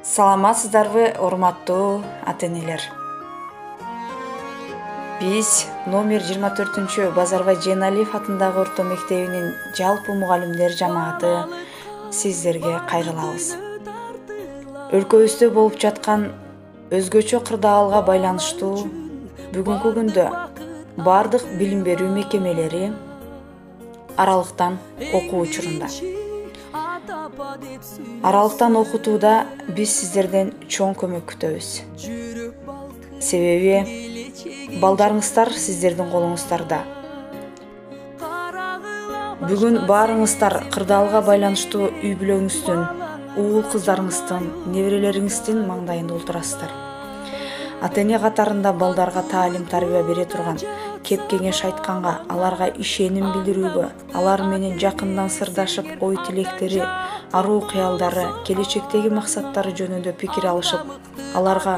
Саламатсыздарбы, урматтуу ата-энелер. Биз номер 24 Базарбай Жээнәлиев атындагы орто мектебинин жалпы мугалимдер жамааты сиздерге кайрылабыз. Өлкөбүздө болуп жаткан өзгөчө кырдаалга байланыштуу бүгүнкү күндө бардык билим берүү мекемелери аралыктан окуу учурунда. Аралыктан окутууда биз сиздерден чоң көмөк күтөбүз. Себеби балдарыңыздар сиздердин колуңуздарда. Бүгүн баарыңыздар кырдаалга байланыштуу үй бүлөңүздүн, уул кыздарыңыздын, неберелериңиздин маңдайында отурасыздар. Ата-эне катарында балдарга таалим тарбия бере турган, кеп кеңеш айтканга, аларга ишеним билдирүүгө, алар менен жакындан сырдашып, ой тилектери, аруу кыялдары, келечектеги максаттары жөнүндө пикир алышып, аларга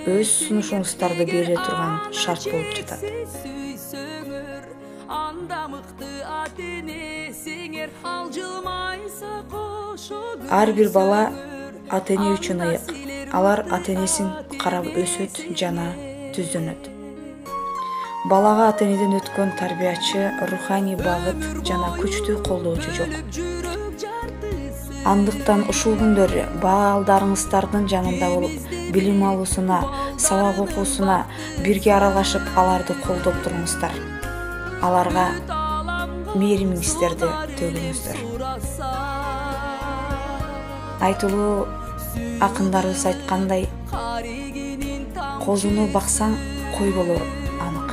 өз сунушуңуздарды бере турган шарт болуп жатат. Ар бир бала ата-эне үчүн ыйык. Алар ата-энесин карап өсөт жана түздөнөт. Балага ата-энеден өткөн тарбиячы, руханий багыт жана күчтүү колдоочу жок. Андыктан ушул күндөрү балдарыңыздардын жанында болуп, билим алуусуна, сабак окуусуна бирге аралашып, аларды колдоп туруңуздар. Аларга мээримиңиздерди төгүңүздөр. Айтылуу акындарыбыз айткандай, козуну баксаң кой болор анык,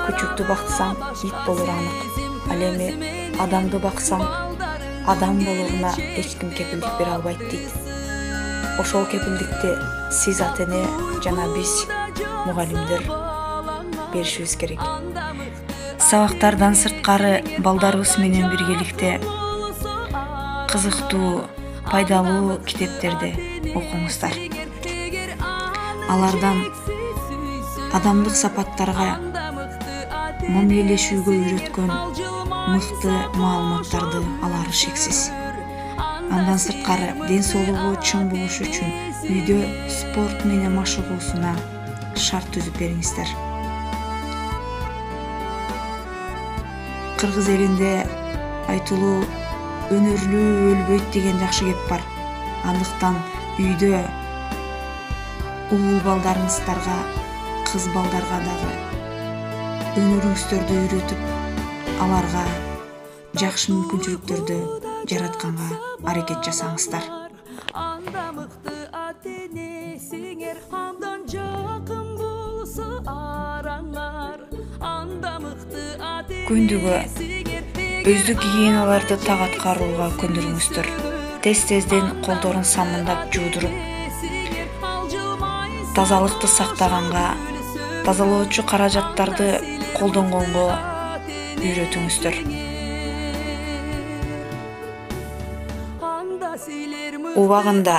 күчүктү баксаң ит болор анык. Ал эми адамды баксаң адам болоруна эч ким кепилдик бере албайт дейт. Ошол кепилдикти сиз ата-эне жана биз мугалимдер беришибиз керек. Сабактардан сырткары балдарыбыз менен биргеликте кызыктуу, пайдалуу китептерди окуңуздар. Алардан адамдык сапаттарга, мамилелешүүгө үйрөткөн мыкты маалыматтарды алары шексиз. Андан сырткары ден соолугу чың болуш үчүн үйдө спорт менен машыгуусуна шарт түзүп бериңиздер. Кыргыз элинде айтылуу өнөрлүү өлбөйт деген жакшы кеп бар. Андыктан үйдө уул балдарыңыздарга, кыз балдарга дагы өнөрүңүздөрдү үйрөтүп, аларга жакшы мүмкүнчүлүктөрдү жаратканга аракет жасаңыздар. Күндүгө өздүк гигиеналарды так аткарууга көндүрүңүздөр. Тез-тезден колдорун самындап жуудуруп, тазалыкты сактаганга, тазалоочу каражаттарды колдонгонго үйрөтүңүздөр. Убагында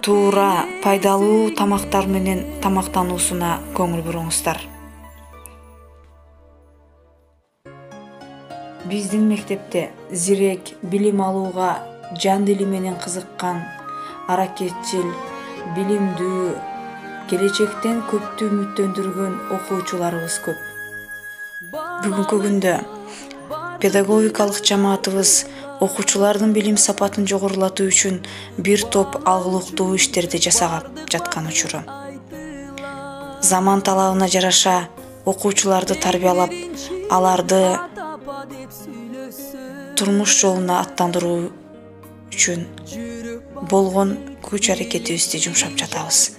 туура, пайдалуу тамактар менен тамактануусуна көңүл буруңуздар. Биздин мектепте зирек, билим алууга жан дили менен кызыккан, аракетчил, билимдүү, келечектен көптү үмүттөндүргөн окуучуларыбыз көп. Бүгүнкү күндө педагогикалык жамаатыбыз окуучулардын билим сапатын жогорулатуу үчүн бир топ алгылыктуу иштерди жасап жаткан учуру. Заман талабына жараша окуучуларды тарбиялап, аларды турмуш жолуна аттандыруу үчүн болгон күч аракетибизди жумшап жатабыз.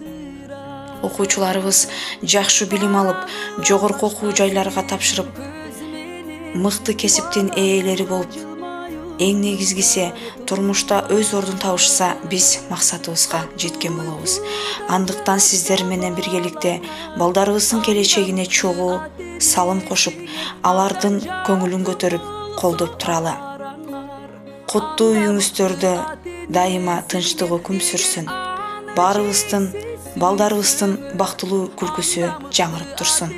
Окуучуларыбыз жакшы билим алып, жогорку окуу жайларга тапшырып, мыкты кесиптин ээлери болуп, эң негизгиси турмушта өз ордун табышса, биз максатыбызга жеткен болобуз. Андыктан сиздер менен биргеликте балдарыбыздын келечегине чогуу салым кошуп, алардын көңүлүн көтөрүп, колдоп туралы. Куттуу үйүңүздөрдө дайыма тынчтык өкүм сүрсүн. Баарыбыздын, балдарыбыздын бактылуу күлкүсү жаңырып турсун.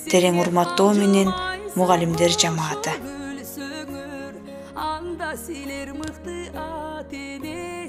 Терең урматтоо менен мугалимдер жамааты. Анда силер мыкты ата-энесиңер.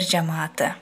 жамааты.